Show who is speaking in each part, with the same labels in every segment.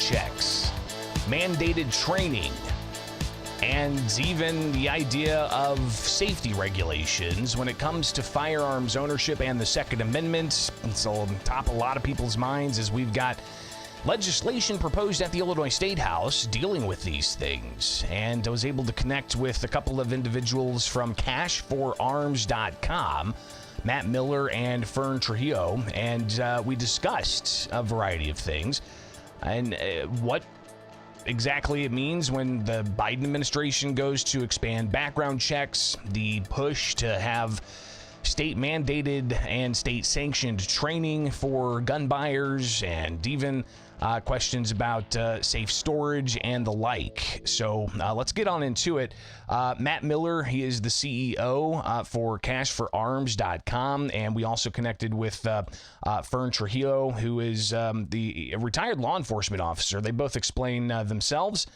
Speaker 1: checks, mandated training, and even the idea of safety regulations when it comes to firearms ownership and the Second Amendment. It's on top of a lot of people's minds as we've got legislation proposed at the Illinois State House dealing with these things. And I was able to connect with a couple of individuals from cashforarms.com, Matt Miller and Fern Trujillo, and we discussed a variety of things and what exactly it means when the Biden administration goes to expand background checks, the push to have state-mandated and state-sanctioned training for gun buyers, and even questions about safe storage and the like. So let's get on into it. Matt Miller, he is the CEO for cashforarms.com, and we also connected with Fern Trujillo, who is the retired law enforcement officer. They both explain themselves,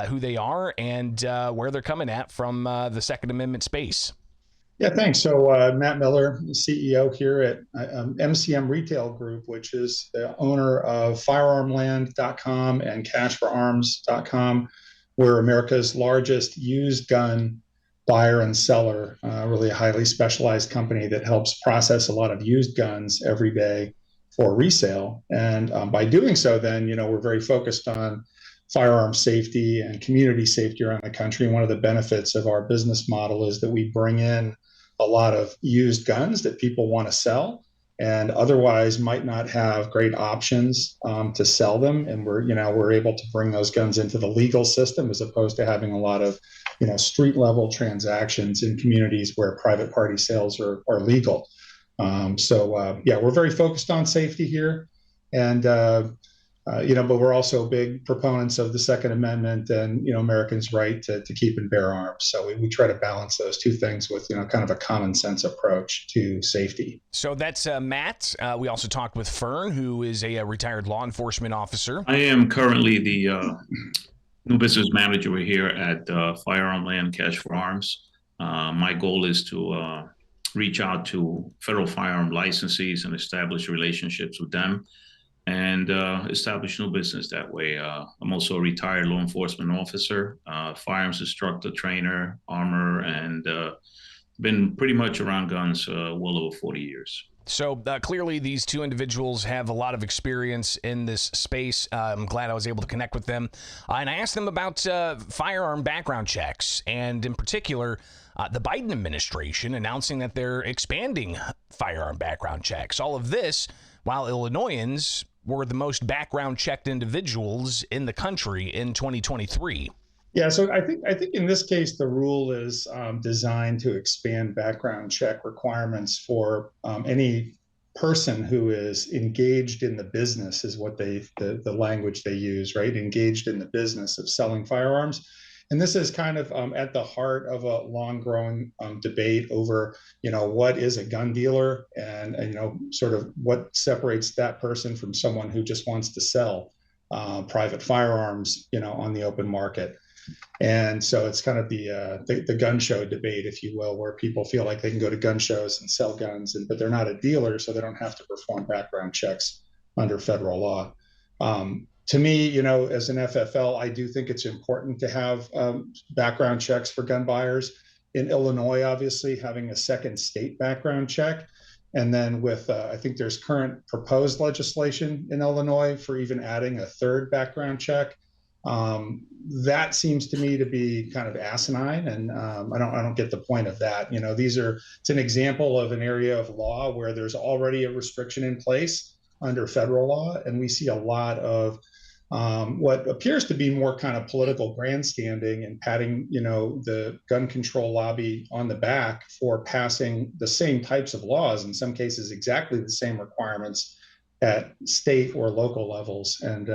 Speaker 1: who they are, and where they're coming at from the Second Amendment space.
Speaker 2: Yeah, thanks. So Matt Miller, CEO here at MCM Retail Group, which is the owner of firearmland.com and cashforarms.com. We're America's largest used gun buyer and seller, really a highly specialized company that helps process a lot of used guns every day for resale. And by doing so, then, we're very focused on firearm safety and community safety around the country. And one of the benefits of our business model is that we bring in a lot of used guns that people want to sell and otherwise might not have great options to sell them. And we're able to bring those guns into the legal system as opposed to having a lot of, street level transactions in communities where private party sales are legal. We're very focused on safety here. And, but we're also big proponents of the Second Amendment and, Americans' right to keep and bear arms. So we try to balance those two things with, kind of a common sense approach to safety.
Speaker 1: So that's Matt. We also talked with Fern, who is a retired law enforcement officer.
Speaker 3: I am currently the new business manager here at Firearm Land Cash for Arms. My goal is to reach out to federal firearm licensees and establish relationships with them and establish new business that way. I'm also a retired law enforcement officer, firearms instructor, trainer, armor, and been pretty much around guns well over 40 years.
Speaker 1: So clearly these two individuals have a lot of experience in this space. I'm glad I was able to connect with them. And I asked them about firearm background checks, and in particular, the Biden administration announcing that they're expanding firearm background checks. All of this while Illinoisans were the most background checked individuals in the country in 2023.
Speaker 2: Yeah, so I think in this case, the rule is designed to expand background check requirements for any person who is engaged in the business, is what the language they use, right? Engaged in the business of selling firearms. And this is kind of at the heart of a long-growing debate over, what is a gun dealer and, sort of what separates that person from someone who just wants to sell private firearms, on the open market. And so it's kind of the gun show debate, if you will, where people feel like they can go to gun shows and sell guns, but they're not a dealer, so they don't have to perform background checks under federal law. To me, as an FFL, I do think it's important to have background checks for gun buyers. In Illinois, obviously, having a second state background check. And then with, I think there's current proposed legislation in Illinois for even adding a third background check. That seems to me to be kind of asinine, and I don't get the point of that. It's an example of an area of law where there's already a restriction in place under federal law, and we see a lot of what appears to be more kind of political grandstanding and patting, the gun control lobby on the back for passing the same types of laws, in some cases exactly the same requirements at state or local levels. And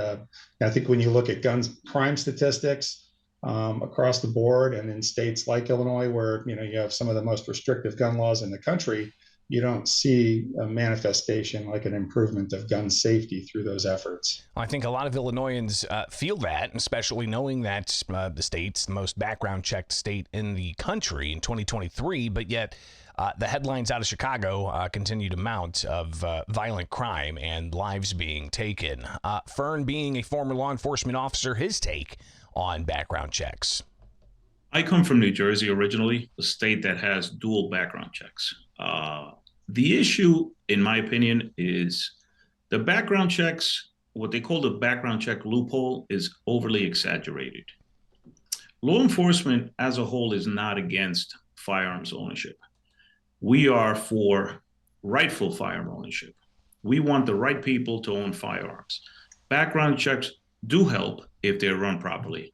Speaker 2: I think when you look at guns crime statistics across the board, and in states like Illinois, where you have some of the most restrictive gun laws in the country, you don't see a manifestation like an improvement of gun safety through those efforts.
Speaker 1: I think a lot of Illinoisans feel that, especially knowing that the state's the most background checked state in the country in 2023, but yet the headlines out of Chicago continue to mount of violent crime and lives being taken. Fern, being a former law enforcement officer, his take on background checks.
Speaker 3: I come from New Jersey originally, a state that has dual background checks. The issue, in my opinion, is the background checks, what they call the background check loophole, is overly exaggerated. Law enforcement as a whole is not against firearms ownership. We are for rightful firearm ownership. We want the right people to own firearms. Background checks do help if they're run properly.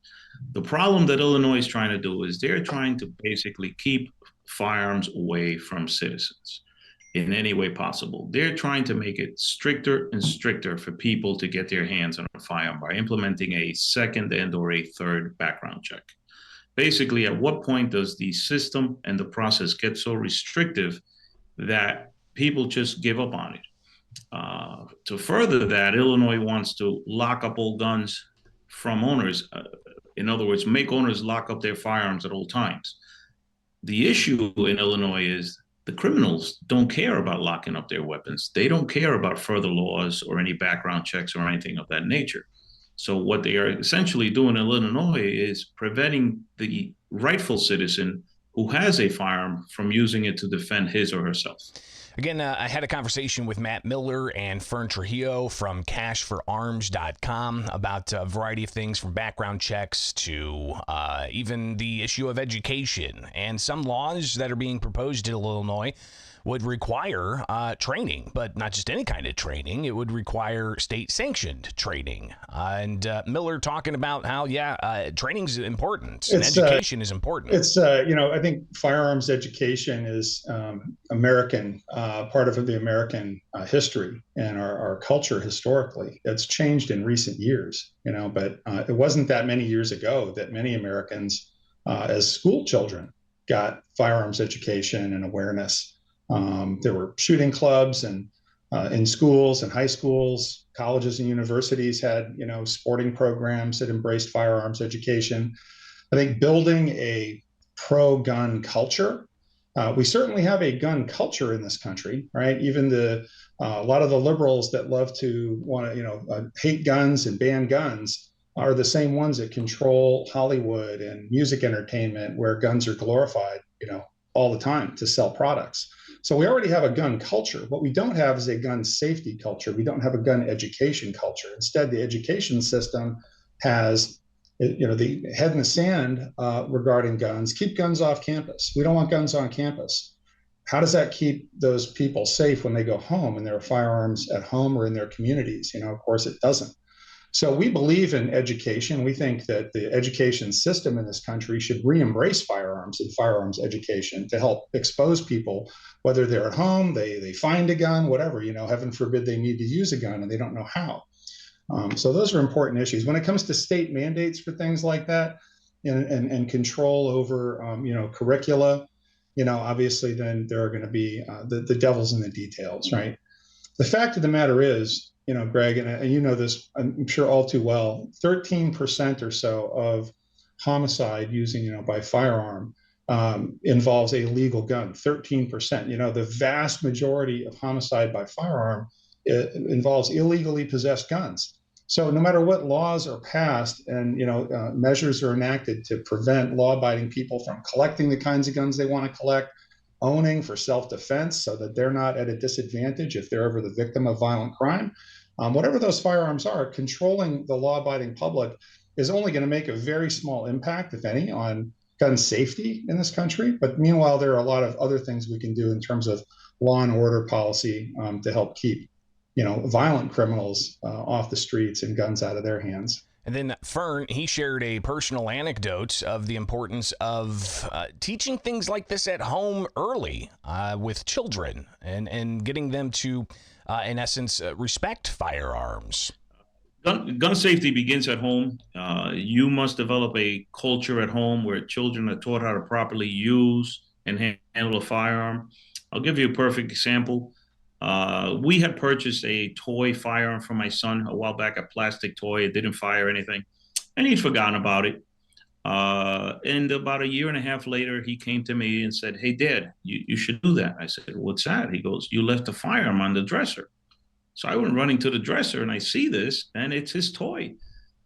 Speaker 3: The problem that Illinois is trying to do is they're trying to basically keep firearms away from citizens in any way possible. They're trying to make it stricter and stricter for people to get their hands on a firearm by implementing a second and or a third background check. Basically, at what point does the system and the process get so restrictive that people just give up on it? To further that, Illinois wants to lock up all guns from owners. In other words, make owners lock up their firearms at all times. The issue in Illinois is the criminals don't care about locking up their weapons. They don't care about further laws or any background checks or anything of that nature. So what they are essentially doing in Illinois is preventing the rightful citizen who has a firearm from using it to defend his or herself.
Speaker 1: Again, I had a conversation with Matt Miller and Fern Trujillo from cashforarms.com about a variety of things from background checks to even the issue of education. And some laws that are being proposed in Illinois would require training, but not just any kind of training. It would require state-sanctioned training. And Miller talking about how, training's important and education is important.
Speaker 2: It's, I think firearms education is American, part of the American history and our culture historically. It's changed in recent years, but it wasn't that many years ago that many Americans, as school children, got firearms education and awareness. There were shooting clubs and in schools and high schools, colleges and universities had, sporting programs that embraced firearms education. I think building a pro-gun culture, we certainly have a gun culture in this country, right? Even a lot of the liberals that love to hate guns and ban guns are the same ones that control Hollywood and music entertainment where guns are glorified, all the time to sell products. So we already have a gun culture. What we don't have is a gun safety culture. We don't have a gun education culture. Instead, the education system has, the head in the sand regarding guns. Keep guns off campus. We don't want guns on campus. How does that keep those people safe when they go home and there are firearms at home or in their communities? Of course, it doesn't. So we believe in education. We think that the education system in this country should re-embrace firearms and firearms education to help expose people, whether they're at home, they find a gun, whatever, heaven forbid they need to use a gun and they don't know how. So those are important issues. When it comes to state mandates for things like that and control over, curricula, obviously then there are going to be the devil's in the details, right? The fact of the matter is, Greg, and you know this, I'm sure all too well, 13% or so of homicide using, by firearm involves a legal gun, 13%. The vast majority of homicide by firearm involves illegally possessed guns. So no matter what laws are passed and, measures are enacted to prevent law-abiding people from collecting the kinds of guns they want to collect, owning for self-defense so that they're not at a disadvantage if they're ever the victim of violent crime. Whatever those firearms are, controlling the law-abiding public is only going to make a very small impact, if any, on gun safety in this country. But meanwhile, there are a lot of other things we can do in terms of law and order policy to help keep, violent criminals off the streets and guns out of their hands.
Speaker 1: And then Fern, he shared a personal anecdote of the importance of teaching things like this at home early with children and getting them to, in essence, respect firearms.
Speaker 3: Gun safety begins at home. You must develop a culture at home where children are taught how to properly use and handle a firearm. I'll give you a perfect example. We had purchased a toy firearm for my son a while back, a plastic toy. It didn't fire anything, and he'd forgotten about it. And about a year and a half later, he came to me and said, "Hey, Dad, you should do that." I said, "What's that?" He goes, "You left the firearm on the dresser." So I went running to the dresser and I see this, and it's his toy.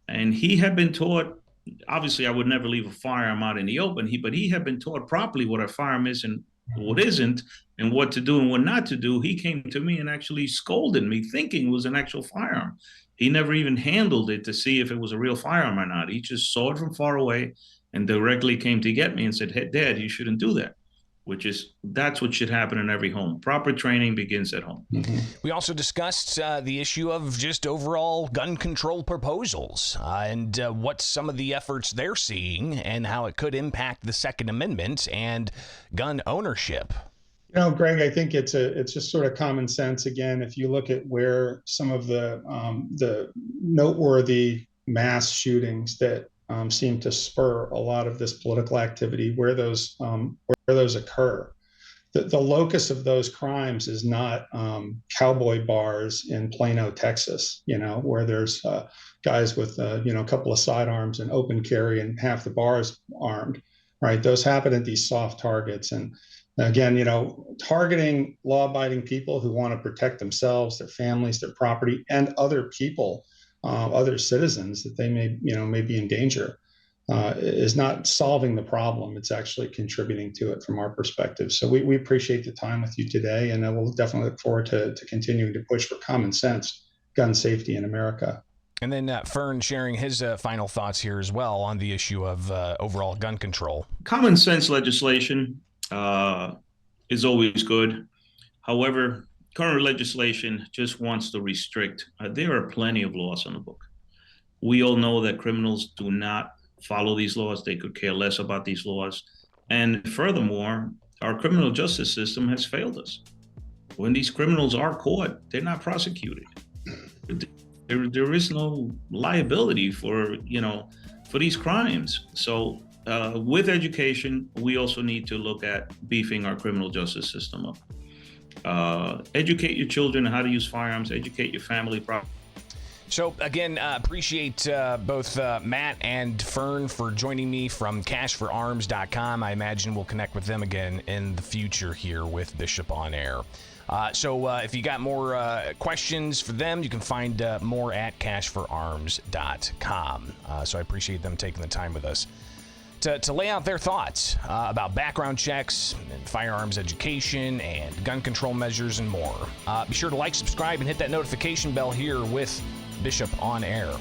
Speaker 3: And he had been taught, obviously, I would never leave a firearm out in the open. But he had been taught properly what a firearm is and what isn't, and what to do and what not to do. He came to me and actually scolded me, thinking it was an actual firearm. He never even handled it to see if it was a real firearm or not. He just saw it from far away and directly came to get me and said, "Hey, Dad, you shouldn't do that." That's what should happen in every home. Proper training begins at home.
Speaker 2: Mm-hmm.
Speaker 1: We also discussed the issue of just overall gun control proposals and what some of the efforts they're seeing and how it could impact the Second Amendment and gun ownership.
Speaker 2: You know, Greg, I think it's just sort of common sense. Again, if you look at where some of the noteworthy mass shootings that seem to spur a lot of this political activity, where those occur, the locus of those crimes is not cowboy bars in Plano, Texas, where there's guys with a couple of sidearms and open carry and half the bars armed, right? Those happen at these soft targets. And again, targeting law-abiding people who want to protect themselves, their families, their property, and other people, other citizens that they may be in danger, is not solving the problem. It's actually contributing to it from our perspective. So we appreciate the time with you today, and we'll definitely look forward to continuing to push for common sense gun safety in America.
Speaker 1: And then Fern sharing his final thoughts here as well on the issue of overall gun control.
Speaker 3: Common sense legislation is always good. However, current legislation just wants to restrict. There are plenty of laws on the book. We all know that criminals do not follow these laws. They could care less about these laws. And furthermore, our criminal justice system has failed us. When these criminals are caught, they're not prosecuted. There is no liability for these crimes. So with education, we also need to look at beefing our criminal justice system up. Educate your children on how to use firearms, educate your family properly.
Speaker 1: So again, appreciate both Matt and Fern for joining me from cashforarms.com. I imagine we'll connect with them again in the future here with Bishop on Air. So if you got more questions for them, you can find more at cashforarms.com. So I appreciate them taking the time with us to lay out their thoughts about background checks and firearms education and gun control measures and more. Be sure to like, subscribe, and hit that notification bell here with Bishop on Air.